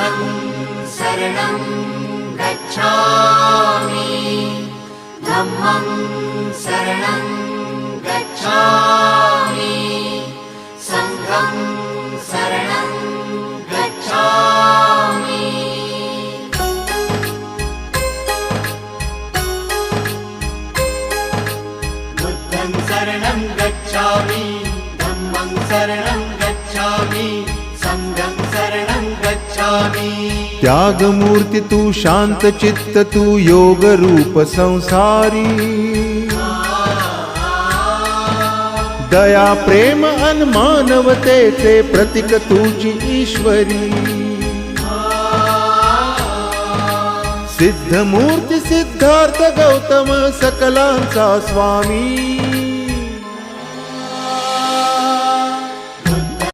बुद्धं शरणं गच्छामि धम्मं शरणं गच्छामि संघं शरणं गच्छामि बुद्धं शरणं गच्छामि धम्मं शरणं गच्छामि संघं शरणं गच्छामि। त्यागमूर्ती तू शांत चित्त तू योग रूप संसारी दया प्रेम अन मानवतेचे प्रतीक तुझी ईश्वरी सिद्धमूर्ती सिद्धार्थ गौतम सकलांचा स्वामी